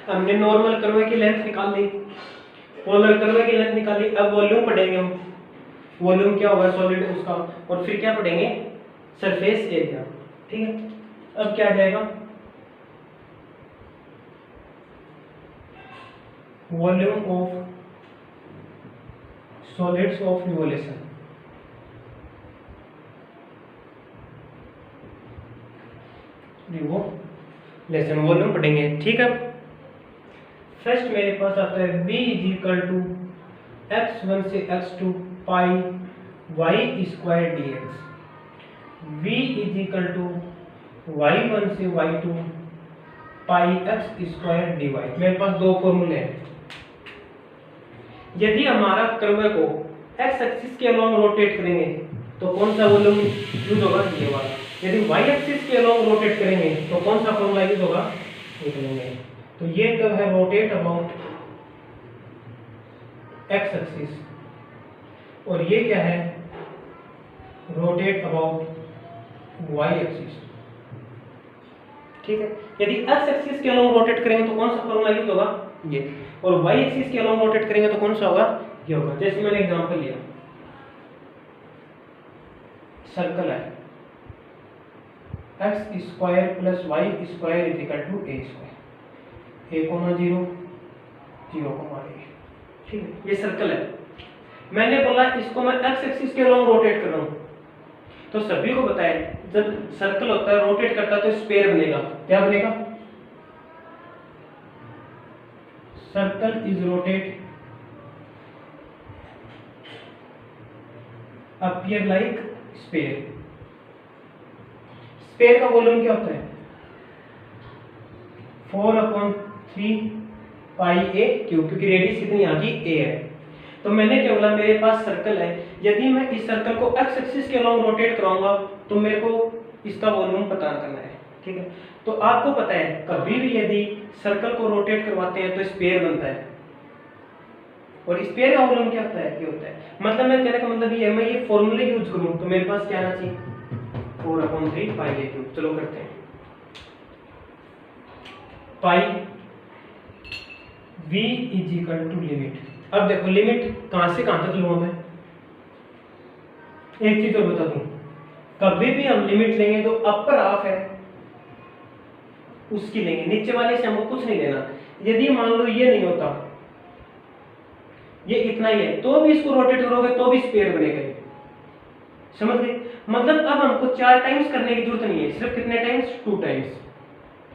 हमने normal curve की length निकाल ली, पोलर कर्व की लेंथ निकाली। अब वॉल्यूम पढ़ेंगे हम, वॉल्यूम क्या होगा सॉलिड उसका, और फिर क्या पढ़ेंगे सरफेस एरिया। ठीक है, अब क्या आ जाएगा volume of solids of revolution. Revolution volume पढ़ेंगे। ठीक है, फर्स्ट मेरे पास आता है v is equal to x1 से x2 pi y square dx, v is equal to y1 से y2 पाई x स्क्वायर dy। मेरे पास दो फॉर्मूले हैं। यदि हमारा कर्व को x एक्सिस के अलोंग रोटेट करेंगे तो कौन सा वॉल्यूम यूज होगा, ये वाला। यदि y एक्सिस के अलोंग रोटेट करेंगे तो कौन सा फॉर्मूला यूज होगा, निकलेंगे। तो ये कर्व है रोटेट अबाउट x एक्सिस, और ये क्या है रोटेट अबाउट y एक्सिस। ठीक है, यदि x एक्सिस के अलोंग रोटेट करेंगे तो कौन सा फॉर्मूला यूज होगा, ये, और y एक्सिस के अलोंग रोटेट करेंगे तो कौन सा होगा, ये होगा। जैसे मैंने एग्जांपल लिया, सर्कल है x square plus y square is equal to a square, a comma 0 0 comma a। ठीक है, ये सर्कल है। मैंने बोला इसको मैं x एक्सिस के अलोंग रोटेट कर रहा हूं, तो सभी को पता है जब सर्कल होता है रोटेट करता है तो स्फीयर बनेगा। क्या बनेगा, circle is rotate appear like sphere. Sphere का वॉल्यूम क्या होता है 4/3 पाई a क्यूब, क्योंकि रेडियस कितनी यहाँ की a है। तो मैंने क्या बोला, मेरे पास सर्कल है, यदि मैं इस सर्कल को x एक्सिस के अलोंग रोटेट कराऊंगा तो मेरे को इसका वॉल्यूम पता करना है। ठीक है, तो आपको पता है कभी भी यदि सर्कल को रोटेट करवाते हैं तो स्फीयर बनता है, और स्फीयर का वॉल्यूम क्या होता है, ये होता है। मतलब मैं कहने का मतलब ये मैं ये फॉर्मूले यूज करूं तो मेरे पास क्या आना चाहिए 4/3 पाई a क्यूब। चलो करते हैं, pi v is equal to limit. अब देखो लिमिट कहां से कहां तक लूंगा मैं, एक चीज और बता दूं, कभी भी हम लिमिट लेंगे तो अपर हाफ है उसकी लेंगे, नीचे वाले से हमको कुछ नहीं लेना। यदि मान लो ये नहीं होता, ये इतना ही है, तो भी इसको रोटेट करोगे तो भी स्फीयर बनेगा। समझ गए, मतलब अब हमको 4 टाइम्स करने की जरूरत नहीं है, सिर्फ कितने टाइम्स 2 टाइम्स।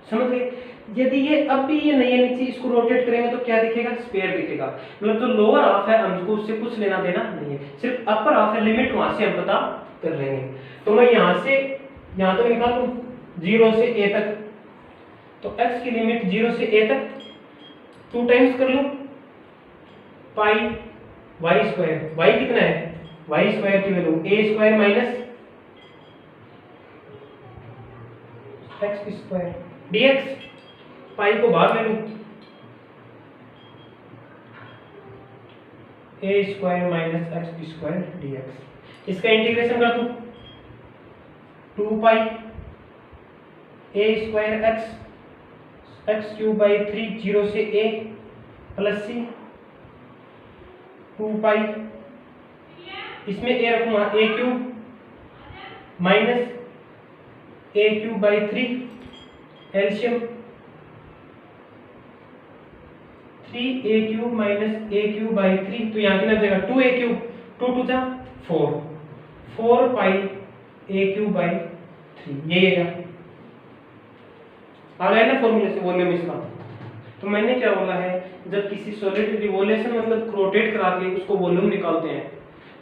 समझ गए, यदि ये अब भी ये नहीं है नीचे, इसको रोटेट करेंगे तो क्या दिखेगा, स्फीयर दिखेगा। मतलब जो लोअर हाफ है हमको उससे कुछ लेना देना नहीं है, सिर्फ अपर हाफ है, लिमिट वहां से हम पता कर लेंगे। तो मैं यहां से यहां तक निकालूं 0 से a तक, तो x की लिमिट 0 से a तक 2 टाइम्स कर लूं पाई y स्क्वायर। y कितना है, y स्क्वायर की value a square minus x square dx। पाई को बाहर ले लूं, a square minus x square dx। इसका इंटीग्रेशन कर दूं 2 पाई a square x cube by 3 0 से a प्लस c 2 पाई, इसमें a रखूंगा a cube minus a cube by 3 LCM 3a cube minus a cube by 3, तो यहाँ कितना बचेगा 2a क्यूब, 2 2 जा 4 पाई a क्यूब बाई 3, ये आ गया ना फॉर्मूले से वॉल्यूम इसका। तो मैंने क्या बोला है, जब किसी सॉलिड रिवोल्यूशन मतलब रोटेट करा के उसको वॉल्यूम निकालते हैं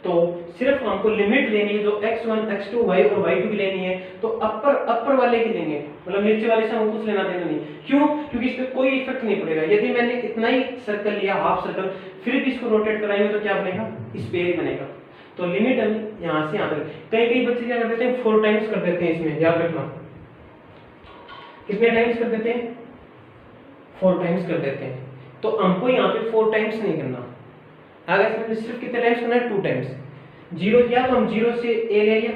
तो सिर्फ हमको लिमिट लेनी है, जो x1 x2 y और y2 की लेनी है, तो अपर वाले की लेंगे, मतलब नीचे वाले से हमको कुछ लेना देना नहीं। क्यों, क्योंकि इस पे कोई इफेक्ट नहीं पड़ेगा। यदि मैंने इतना ही सर्कल लिया हाफ सर्कल, फिर भी इसको रोटेट कराएंगे तो क्या बनेगा, स्फीयर बनेगा। तो लिमिट हम यहाँ से यहाँ तक, कई बच्चे क्या कर देते हैं 4 टाइम्स कर देते हैं, इसमें याद रखना कितने टाइम्स कर देते हैं 4 टाइम्स कर देते हैं। तो हमको यहाँ पे 4 टाइम्स नहीं करना, आगे इसमें सिर्फ कितने टाइम्स करना है 2 टाइम्स। 0 किया तो हम 0 से a ले लिया,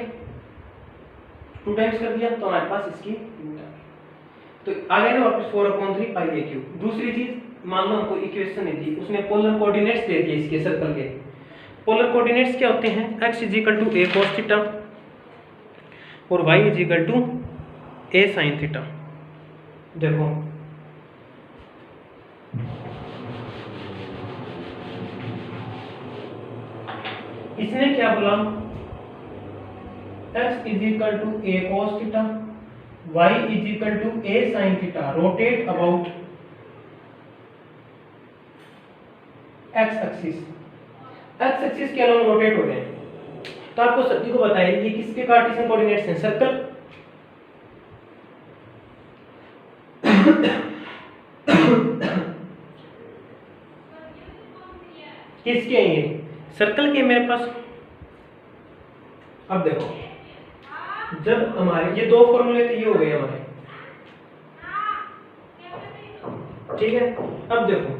2 टाइम्स कर दिया तो हमारे पास इसकी लिमिट आ गई। तो आ गया ना वापस 4/3 पाई a क्यूब। दूसरी चीज मान लो हमको इक्वेशन नहीं दी, उसने पोलर कोऑर्डिनेट्स दे दिए इसके सर्कल के। पोलर कोऑर्डिनेट्स क्या होते हैं? x = a cos थीटा और y = a sin थीटा। देखो इसने क्या बोला, x = a cos theta, y = a sin theta, rotate about x axis. x axis के अलोंग रोटेट हो रहे हैं। तो आपको सभी को बताइए ये किसके कार्टेशियन कोऑर्डिनेट्स हैं? सर्कल। किसके हैं ये? सर्कल के मेरे पास। अब देखो जब हमारे ये दो फॉर्मूले थे, ये हो गए हमारे, ठीक है। अब देखो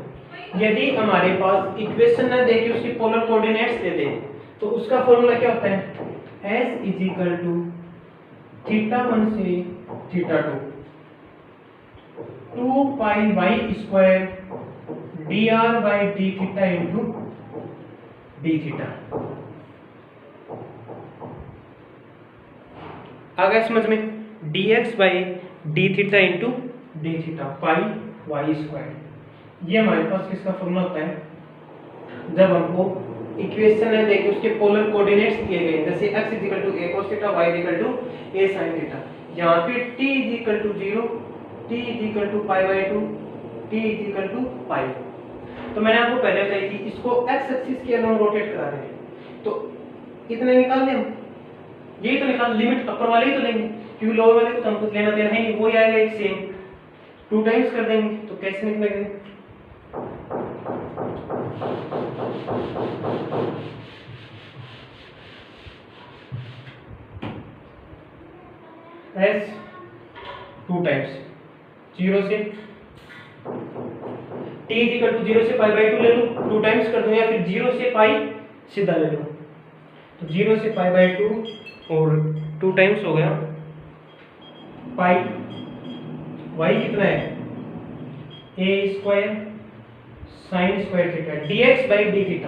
यदि हमारे पास इक्वेशन ना दे के उसकी पोलर कोऑर्डिनेट्स दे दे तो उसका फॉर्मूला क्या होता है? s = θ1 से θ2 2 पाई y² dr/dθ into dθ। आ गया समझ में? dx/dθ into dθ पाई y²। ये हमारे पास किसका फॉर्मूला होता है? जब हमको इक्वेशन है देखिए उसके पोलर कोऑर्डिनेट्स दिए गए, जैसे x = a cos theta, y = a sin theta. यहाँ पे t = 0, t = π/2, t = π। तो मैंने आपको पहले बताई थी इसको x एक्सिस के अलोंग रोटेट करा रहे हैं, तो इतने निकाल दें हम। यही तो निकाल, लिमिट अपर वाले ही तो लेंगे क्योंकि लोअर वाले को तो हमको लेना देना है नहीं, वो ही आएगा एक सेम। 2 टाइम्स कर देंगे तो कैसे निकलेगा? s 2 टाइम्स 0 से t = 0 से π/2 ले लो, 2 टाइम्स कर दूं, या फिर 0 से पाई सीधा ले लो। तो 0 से π/2 और 2 टाइम्स हो गया पाई। y कितना है? a² sin² theta dx/dθ,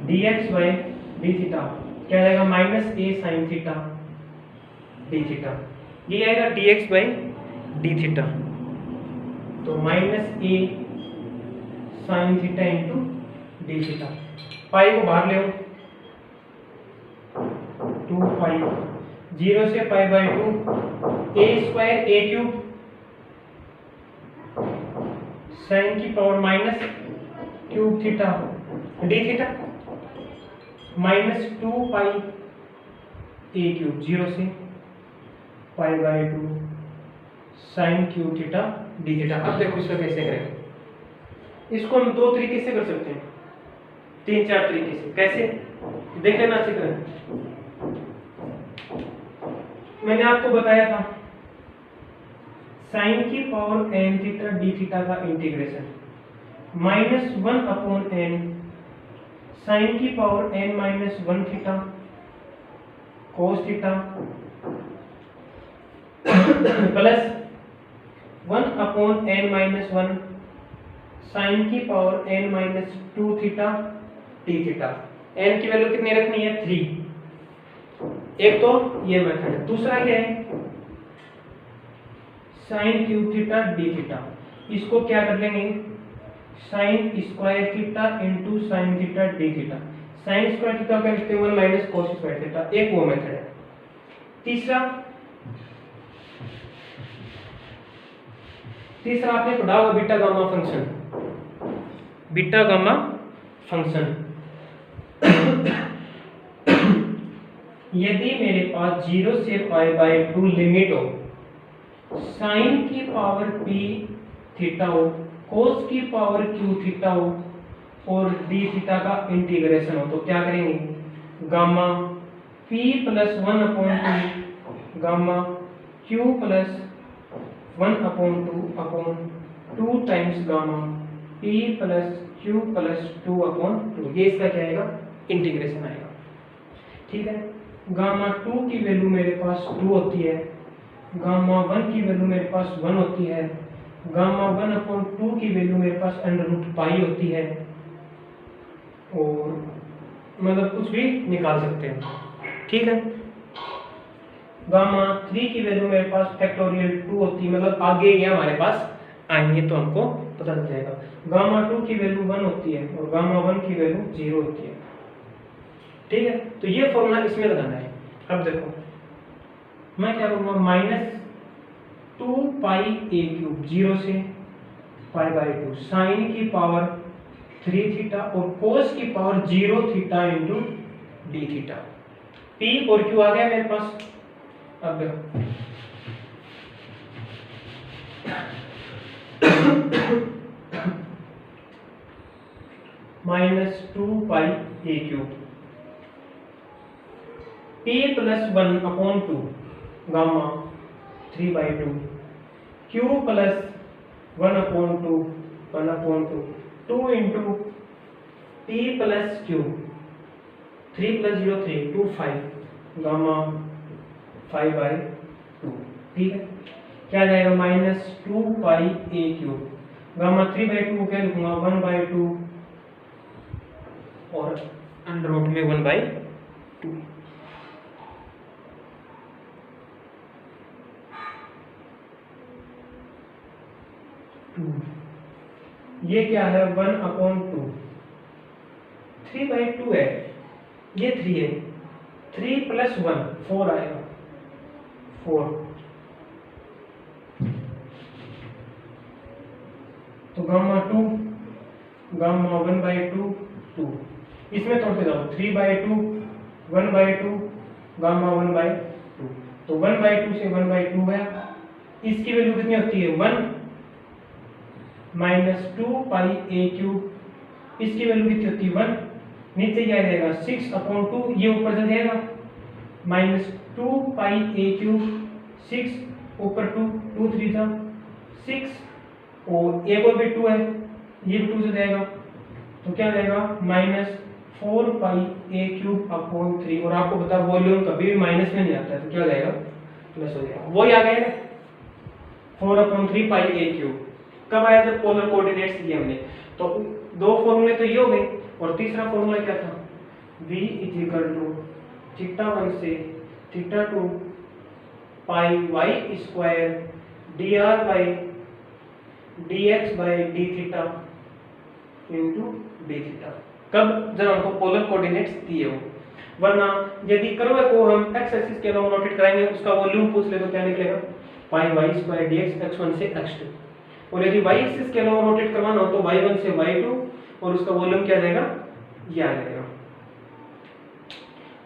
dx/dθ क्या आएगा? -a sin theta dθ। ये आएगा dx/dθ, तो -a sin theta into dθ। पाई को बाहर ले 2 पाई 0 से π/2 a² a³ sin की पावर -³ थीटा dθ -2 पाई a³ 0 से π/2 sin³ थीटा dθ। अब देखो इसको कैसे करें? इसको हम 2 तरीके से कर सकते हैं, 3-4 तरीके से। कैसे देख लेना अच्छी तरह। मैंने आपको बताया था sin की पावर n थीटा dθ का इंटीग्रेशन -1/n sin की power n-1 theta cos theta plus 1/n-1 sin की power n-2 theta dθ। n की वैल्यू कितनी रखनी है? 3। एक तो ये मेथड है। दूसरा क्या है? sin³ theta dθ। इसको क्या कर लेंगे? sin² theta into sin theta dθ। sin² theta का लिखते हैं 1 - cos² थीटा। एक वो मेथड है। तीसरा आपने पढ़ा होगा beta gamma function. Beta gamma function यदि मेरे पास 0 से π/2 लिमिट हो, sin की पावर p थीटा हो, cos की पावर q थीटा हो और dθ का इंटीग्रेशन हो, तो क्या करेंगे? Gamma p + 1/2 gamma q + 1/2 times gamma p + q + 2/2। ये इसका क्या आएगा? इंटीग्रेशन आएगा। ठीक है। गामा 2 की वैल्यू मेरे पास 2 होती है, गामा 1 की वैल्यू मेरे पास 1 होती है, गामा 1/2 की वैल्यू मेरे पास √पाई होती है, और मतलब कुछ भी निकाल सकते हैं, ठीक है। गामा 3 की वैल्यू मेरे पास फैक्टोरियल 2 होती है, मतलब आगे ये हमारे पास आएंगे तो हमको पता चल जाएगा। गामा 2 की वैल्यू 1 होती है और गामा 1 की वैल्यू 0 होती है, ठीक है। तो ये फॉर्मूला इसमें लगाना है। अब देखो मैं क्या करूँगा, -2πa³ 0 से π/2 साइन की पावर 3 थीटा और कोस की power 0 theta into d theta. P और क्यू आ गया मेरे पास। अब देखो -2πa³ p + 1/2 gamma 3/2 q + 1/2 1/2 2 into p + q 3 + 0 3 2 5 gamma 5/2, ठीक है। क्या जाएगा -2πa³ गामा 3/2 को क्या लिखूंगा 1/2 और √ में 1/2। ये क्या है 1/2, 3/2 है, ये 3 है, 3 + 1 4 आएगा, 4। तो गामा 2 गामा 1/2 2, इसमें तोड़ते जाओ 3/2 1/2 गामा 1/2, तो 1/2 से 1/2 गया। इसकी वैल्यू कितनी होती है 1 -2πa³, इसकी वैल्यू कितनी होती है 1, नीचे क्या रहेगा 6/2, ये ऊपर चल जाएगा -2πa³, 6 ऊपर 2 2 3 जा 6 और एक और भी 2 है, ये भी 2 से जाएगा, तो क्या जाएगा -4πa³/3। और आपको पता वॉल्यूम कभी भी माइनस में नहीं आता है, तो क्या जाएगा प्लस हो जाएगा। वही आ गया 4/3πa³। कब आया जब पोलर कोऑर्डिनेट्स दिए हमने। तो दो फॉर्मूले तो ये हो गए, और तीसरा फॉर्मूला क्या था v = θ1 से θ2 πy² dr/dx/dθ इंटू dθ। कब, जब हमको पोलर कोऑर्डिनेट्स दिए हो। वरना यदि कर्व को हम x एक्सिस के अलॉन्ग रोटेट कराएंगे, उसका वॉल्यूम पूछ ले तो क्या निकलेगा πy² dx x1 से x2, और यदि y एक्सिस के अलॉन्ग रोटेट करवाना हो तो y1 से y2, और उसका वॉल्यूम क्या जाएगा ये आ जाएगा।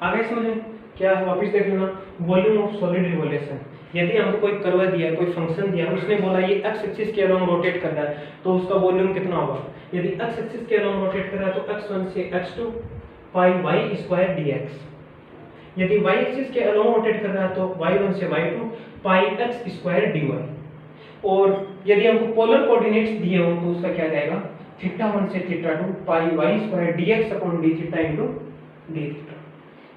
आगे समझ में क्या है, वापस देख लेना। वॉल्यूम ऑफ सॉलिड रिवोल्यूशन, यदि हमको कोई कर्व दिया है, कोई फंक्शन दिया है, उसने बोला ये x एक्सिस के अलॉन्ग रोटेट कर रहा है, तो उसका वॉल्यूम कितना होगा। यदि x एक्सिस के अलॉन्ग रोटेट कर रहा है तो x1 से x2 πy² dx। यदि y एक्सिस के अलॉन्ग रोटेट कर रहा है तो y1 से y2 πx² dy। और यदि हमको पोलर कोऑर्डिनेट्स दिए हो तो उसका क्या जाएगा θ1 से θ2 πy² dx/dθ इंटू dθ।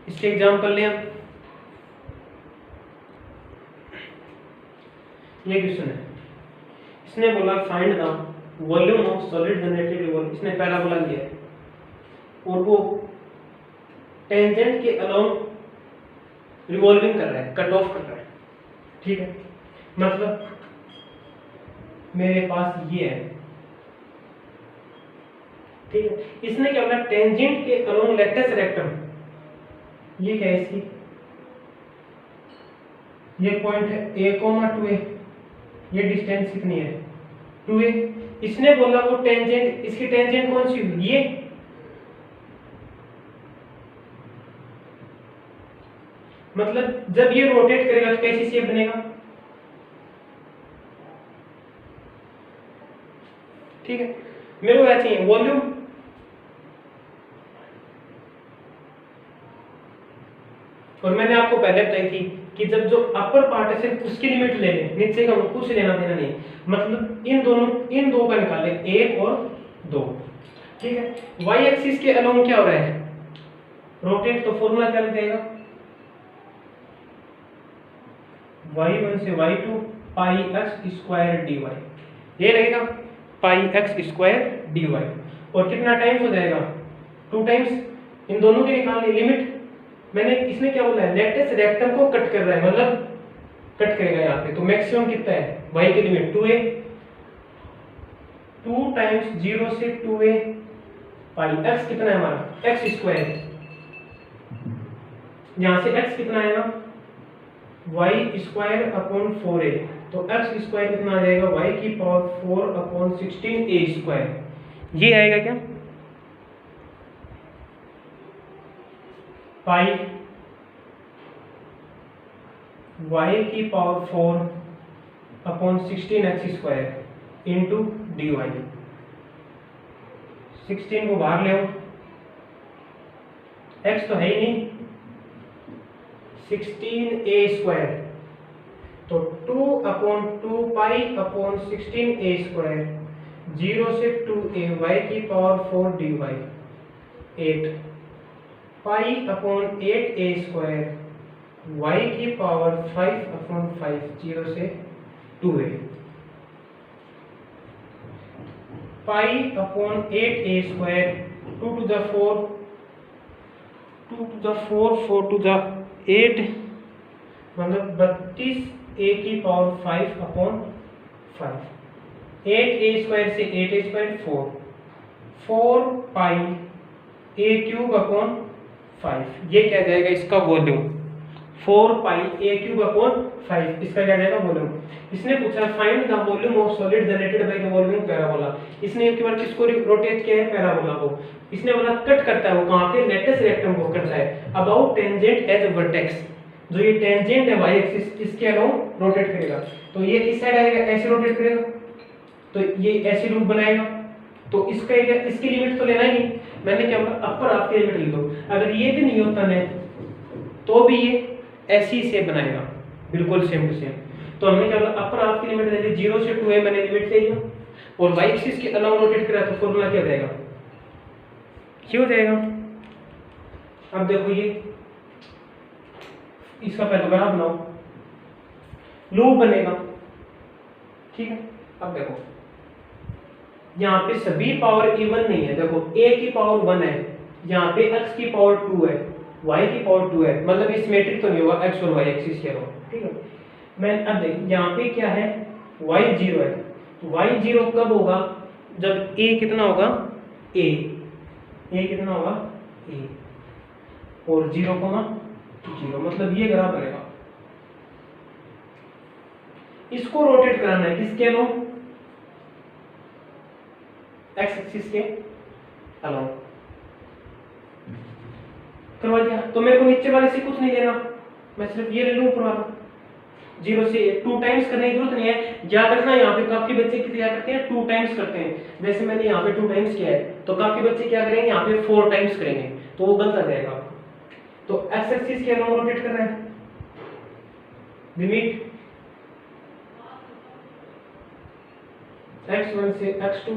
इसके एग्जांपल लें हम। ये क्वेश्चन है, इसने बोला find the volume of solid generated revolve. इसने पैराबोला लिया है और वो टेंजेंट के अलोंग रिवॉल्विंग कर रहा है, कट ऑफ कर रहा है, ठीक है। मतलब मेरे पास ये है, ठीक है। इसने क्या बोला टेंजेंट के अलोंग लेटस रेक्टम, ये क्या है इसकी, ये पॉइंट है a, 2a, ये डिस्टेंस कितनी है 2a। इसने बोला वो टेंजेंट, इसकी टेंजेंट कौन सी हुई ये, मतलब जब ये रोटेट करेगा तो कैसी शेप बनेगा, ठीक है। मेरे को क्या चाहिए वॉल्यूम, और मैंने आपको पहले बताई थी कि जब जो अपर पार्ट है सिर्फ उसकी लिमिट ले लें, नीचे का कुछ लेना देना नहीं, मतलब इन दो का निकाले 1 और 2, ठीक है। y एक्सिस के अलोंग क्या हो रहा है रोटेट, तो फॉर्मूला क्या लगेगा y1 से y2 पाई एक्स स्क्वायर डी वाई, ये लगेगा पाई एक्स स्क्वायर डी वाई। और कितना टाइम्स हो जाएगा, 2 टाइम्स, इन दोनों की निकालनी लिमिट। मैंने इसने क्या बोला है, लेटेस्ट रेक्टम को कट कर रहा है, मतलब कट करेगा यहाँ पे, तो मैक्सिमम कितना है, y की लिमिट 2a, 2 टाइम्स 0 से 2a पाई x कितना है हमारा एक्स स्क्वायर, यहाँ से x कितना आएगा y स्क्वायर अपॉन 4a, तो x स्क्वायर कितना आ जाएगा y की पावर 4 अपॉन 16a स्क्वायर, ये आएगा क्या पाई y की power 4 upon 16x square into D Y. 16 को बाहर ले आओ, x तो है ही नहीं, 16a स्क्वायर, तो 2 upon 2 pi upon 16a square, 0 से 2a y की power 4 dy, 8 pi upon 8a square y की पावर 5 अपॉन 5, 0 से 2a, pi upon 8a square, 2 to the 4, 2 to the 4, 4 to the 8, मतलब 32a की पावर 5 अपॉन 5, 8a स्क्वायर से 8a square 4, 4 pi a cube upon 5, ये क्या जाएगा इसका volume, 4 pi a cube upon 5, इसका क्या जाएगा वॉल्यूम। इसने पूछा find the volume of solid generated by the volume parabola, इसने एक बार किसको रोटेट किया है, पैराबोला को। इसने बोला कट करता है वो कहां पे, लेटेस्ट रेक्टम को करता है अबाउट टेंजेंट एज वर्टेक्स, जो ये टेंजेंट है y एक्सिस इसके अलोंग रोटेट करेगा, तो ये इस साइड आएगा ऐसे रोटेट करेगा, तो ये ऐसे लूप बनाएगा, तो इसका इसकी लिमिट तो लेना ही नहीं, मैंने क्या बोला अपर हाफ की लिमिट ले लो, अगर ये भी नहीं होता ना तो भी ये ऐसी से बनाएगा बिल्कुल सेम टू सेम। तो हमने क्या बोला अपर हाफ की लिमिट ले ली, 0 से 2a मैंने लिमिट ले लिया, और y एक्सिस के अलावा रोटेट करा, तो फॉर्मूला क्या जाएगा, क्या हो जाएगा। अब देखो ये इसका पहले ग्राफ बनाओ, लूप बनेगा, ठीक है। अब देखो यहाँ पे सभी पावर इवन नहीं है, देखो a की पावर 1 है, यहाँ पे x की पावर 2 है, y की पावर 2 है, मतलब ये सिमेट्रिक तो नहीं होगा x और y एक्सिस के अलावा, ठीक है। मैं अब देख यहाँ पे क्या है y 0 है, तो y 0 कब होगा, जब a कितना होगा a कितना होगा a, और 0, 0, मतलब ये ग्राफ बनेगा। इसको रोटेट कराना है किसके अलोंग, एक्स एक्सिस के अलोंग, करवा दिया। तो मेरे को नीचे वाले से कुछ नहीं लेना, मैं सिर्फ ये ले लूं ऊपर वाला, 0 से 2 टाइम्स करने की जरूरत नहीं है। याद रखना यहाँ पे काफी बच्चे क्या करते हैं 2 टाइम्स करते हैं, जैसे मैंने यहाँ पे 2 टाइम्स किया है, तो काफी बच्चे क्या करेंगे यहाँ पे 4 टाइम्स करेंगे, तो वो गलत आ जाएगा आपको। तो एक्स एक्सिस के अलोंग रोटेट कर रहा है, लिमिट x1 से x2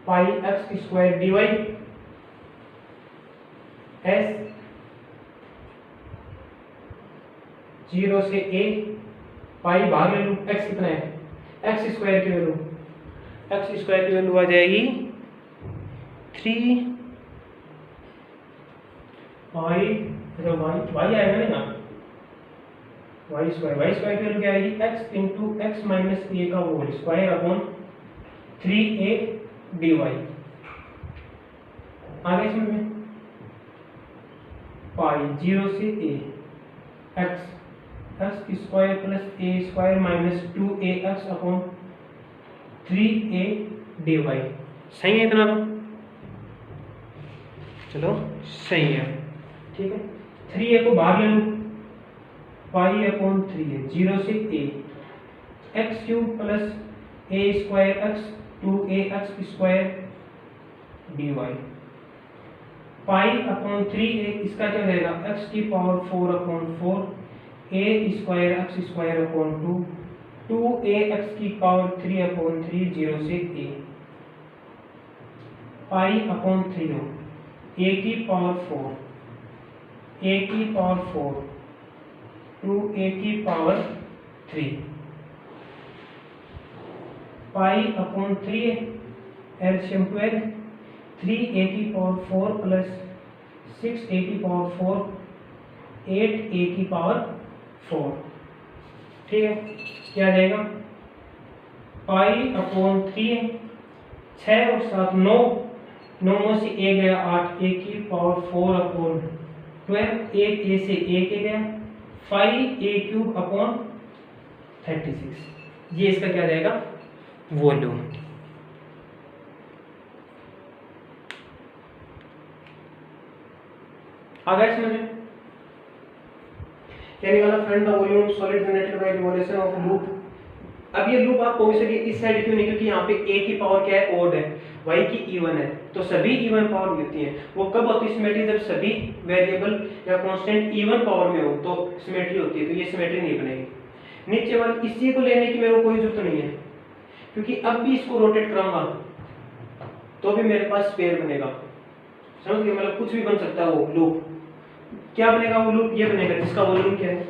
पाई x स्क्वायर dy s 0 से a पाई बाहर ले लूं, x कितना है, x स्क्वायर की वैल्यू, x स्क्वायर की वैल्यू आ जाएगी 3 पाई, y आएगा ना यहाँ y स्क्वायर की वैल्यू क्या आएगी, x इंटू एक्स माइनस ए का whole square upon 3a dy, आगे इसमें पाई 0 से a x square plus a square minus 2ax upon 3a dy, सही है इतना तो, चलो सही है, ठीक है। 3a को बाहर ले लूं, पाई अपॉन 3a 0 से a x cube plus a square x 2ax square dy, pi upon 3a, इसका क्या रहेगा x की power 4 upon 4 a square x square upon 2 2ax की पावर 3 अपॉन 3 0 से a, पाई अपॉन 3 a की power 4 a की power 4 2a की power 3 pi upon 3 LCM 12 3a की पावर 4 प्लस 6a की पावर 4 8a की पावर 4। ठीक है, क्या जाएगा पाई अपॉन 3 6 और 7 9 9 में से a गया 8 a की पावर 4 अपॉन 12 एक a से a के गया 5a क्यूब अपॉन 36। ये इसका क्या जाएगा वॉल्यूम। आ गया समझ में? यानी वाला find the volume solid generated by revolution of loop. अब ये लूप आप पूछ सके इस साइड क्यों नहीं, क्योंकि यहाँ पे a की पावर क्या है ओड है, y की इवन है, तो सभी इवन पावर होती हैं। वो कब होती है सिमेट्री, जब सभी वेरिएबल या कांस्टेंट इवन पावर में हो तो सिमेट्री होती है, तो ये सिमेट्री नहीं बनेगी। नीचे वाले इसी को लेने की मेरे को कोई जरूरत नहीं है, क्योंकि अब भी इसको रोटेट कराऊंगा तो भी मेरे पास स्पेयर बनेगा। समझ गए, मतलब कुछ भी बन सकता है वो लूप। क्या बनेगा वो लूप, ये बनेगा जिसका वॉल्यूम क्या है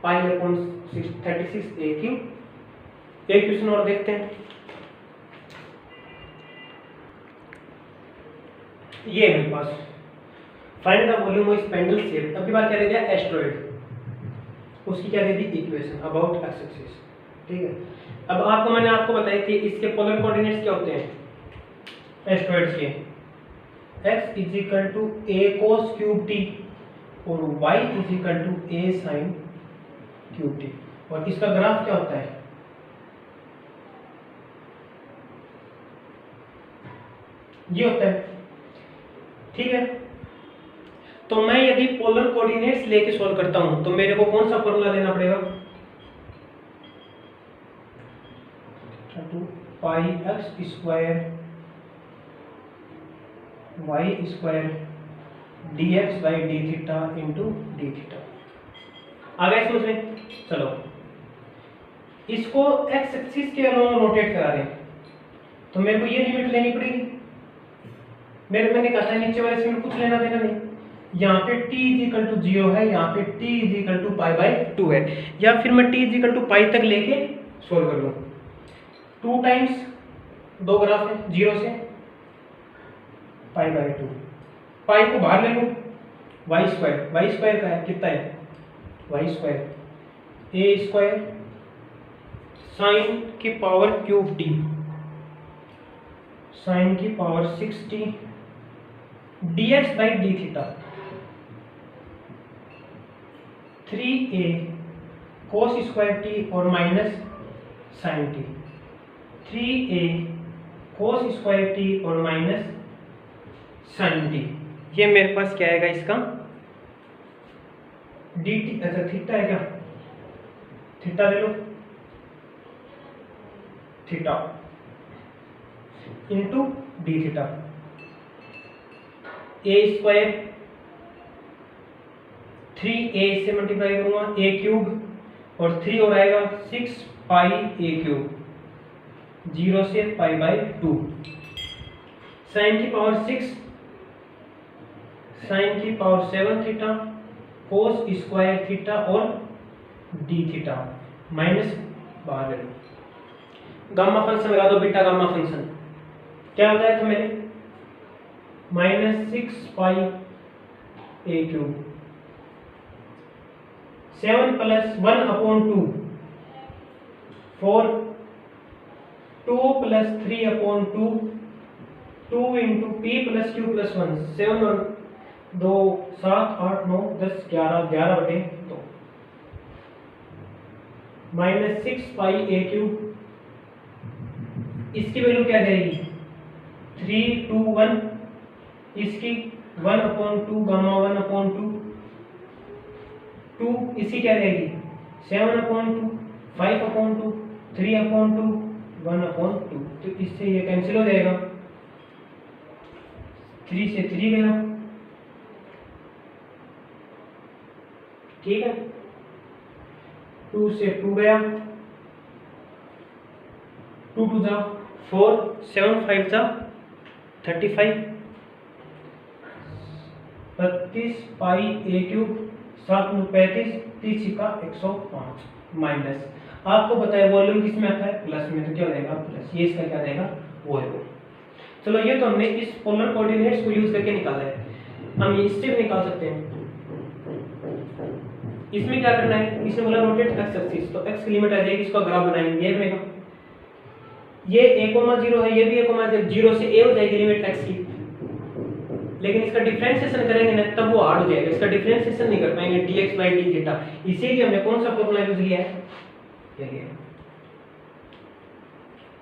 पाई अपॉन 36 a क्यूब। एक क्वेश्चन और देखते हैं, ये मेरे पास find the volume of spindle shape. अब की बार क्या दे दिया एस्ट्रॉइड, उसकी क्या दे दी इक्वेशन अबाउट एक्स एक्सिस। ठीक है, अब मैंने आपको बताई थी इसके पोलर कोऑर्डिनेट्स क्या होते हैं एस्ट्रॉइड्स के, x is equal to a cos cube t और y is equal to a sin cube t। और इसका ग्राफ क्या होता है, ये होता है। ठीक है, तो मैं यदि पोलर कोऑर्डिनेट्स लेके सॉल्व करता हूं तो मेरे को कौन सा फॉर्मूला लेना पड़ेगा, pi x square y square d x by D theta into d theta. आ गया समझ में? चलो इसको एक्स एक्सिस के अलोंग रोटेट करा दें तो मेरे को ये लिमिट लेनी पड़ेगी। मैंने कहा था नीचे वाले से कुछ लेना देना नहीं, यहाँ पे t इज इक्वल टू 0 है, यहाँ पे t is equal to pi by 2 है, या फिर मैं t is equal to pi तक लेके सोल्व कर लूँ। 2 टाइम्स दो ग्राफ है 0 से पाई बाई 2, पाई को बाहर ले लूँ, वाई स्क्वायर का है कितना है Y square A square sine की पावर क्यूब टी साइन की power 6t dx by D theta 3a cos square t और minus sine t 3a cos square t और माइनस साइन t। ये मेरे पास क्या आएगा इसका dt, अच्छा थीटा है क्या, थीटा ले लो, थीटा इंटू डी थीटा ए स्क्वायर 3a से मल्टीप्लाई करूंगा a क्यूब और 3 और आएगा 6 पाई a क्यूब 0 से पाई बाई 2 साइन की पावर 6 साइन की power 7 theta cos square theta और डी थीटा माइनस बाहर ले लो, गामा फंक्शन लगा दो, बीटा गामा फंक्शन क्या बताया था मैंने minus 6 pi a cube 7 plus 1 upon 2 4 2 plus 3 upon 2 2 into p plus q plus 1 7 और 2 7 8 9 10 11 11 बटे 2 माइनस 6 पाई ए क्यूब, इसकी वैल्यू क्या जाएगी 3 2 1, इसकी 1 अपॉन 2 गामा 1 अपॉन 2 2, इसी क्या रहेगी 7 अपॉन 2 5 अपॉन 2 3 अपॉन 2 1 अपॉन 2, तो इससे ये कैंसिल हो जाएगा, 3 से 3 गया, ठीक है 2 से 2 गया, 2 2 जा 4 7 5 जा 35 32 पाई ए क्यूब 7 × 35, 30 का 105 माइनस, आपको पता है वॉल्यूम किस में आता है, प्लस में, तो क्या हो जाएगा प्लस, ये इसका क्या रहेगा वॉल्यूम। चलो ये तो हमने इस पोलर कोऑर्डिनेट्स को यूज करके निकाला है, हम ये इससे भी निकाल सकते हैं। इसमें क्या करना है, इसमें बोला रोटेट एक्स एक्सिस, तो एक्स की लिमिट आ जाएगी, इसका ग्राफ बनाएंगे, ये बनेगा, ये a,0 है, ये भी a,0 से a हो जाएगी लिमिट एक्स की, लेकिन इसका डिफरेंशिएशन करेंगे ना तब वो हार्ड हो जाएगा, इसका डिफरेंशिएशन नहीं कर पाएंगे dx/d थीटा। इसीलिए हमने कौन सा फॉर्मूला यूज किया है, ये लिया,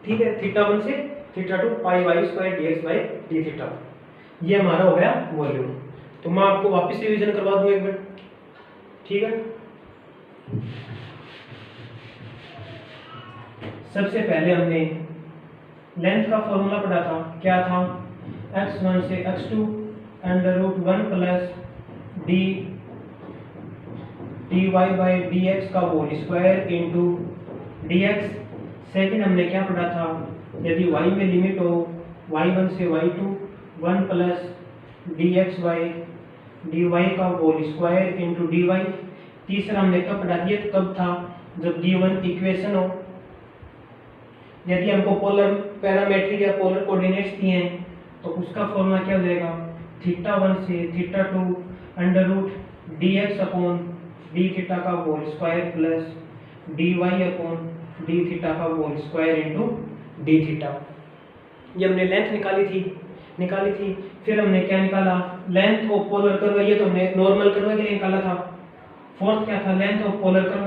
ठीक है, θ1 से θ2 πy² dx/d थीटा, ये हमारा हो गया वॉल्यूम। तो मैं आपको वापस रिवीजन करवा दूंगा एक बार, ठीक है। सबसे पहले हमने लेंथ का फॉर्मूला पढ़ा था, क्या था, x1 से x2 √1 प्लस d dy/dx का whole square into dx। Second हमने क्या पढ़ा था, यदि y में लिमिट हो y1 से y2 1 प्लस dx/dy का होल स्क्वायर इंटू dy। तीसरा हमने कब पढ़ा दिया, कब था, जब d1 इक्वेशन हो, यदि हमको पोलर पैरामेट्रिक या पोलर कोऑर्डिनेट्स दिए हैं तो उसका फॉर्मूला क्या हो जाएगा, θ1 से θ2 √dx/d थीटा का whole square plus dy/d theta का whole square into d theta. ये हमने लेंथ निकाली थी। फिर हमने क्या निकाला, लेंथ ऑफ पोलर कर्व, ये तो हमने नॉर्मल कर्व के लिए निकाला था। फोर्थ क्या था, लेंथ ऑफ पोलर कर्व,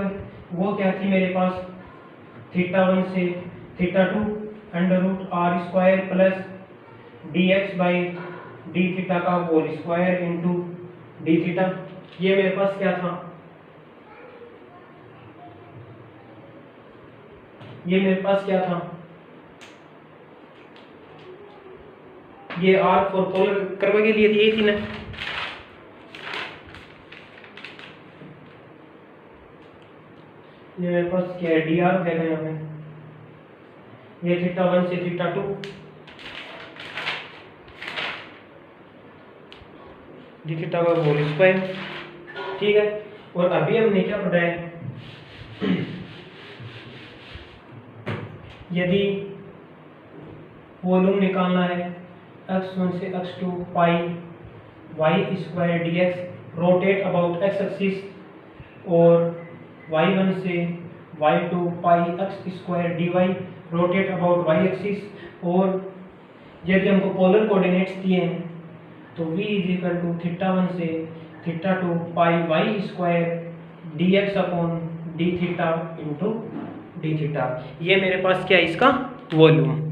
वो क्या थी मेरे पास, θ1 से θ2 √r² प्लस dx/d थीटा का whole square into d theta. ये मेरे पास क्या था, ये मेरे पास क्या था, ये r फॉर पोलर कर्व के लिए थी, थी ना। ये मेरे पास क्या है, dr हो जाएगा यहाँ पे, ये θ1 से θ2 d थीटा का होल स्क्वायर, ठीक है। और अभी हमने क्या पढ़ा है, यदि वॉल्यूम निकालना है x1 से x2 pi y² dx rotate about x axis, और y1 से y2 pi x² dy rotate about y axis. और यदि हमको पोलर कोऑर्डिनेट्स दिए हैं तो v θ1 से θ2 पाई y² dx/d theta into d theta. ये मेरे पास क्या है, इसका वॉल्यूम।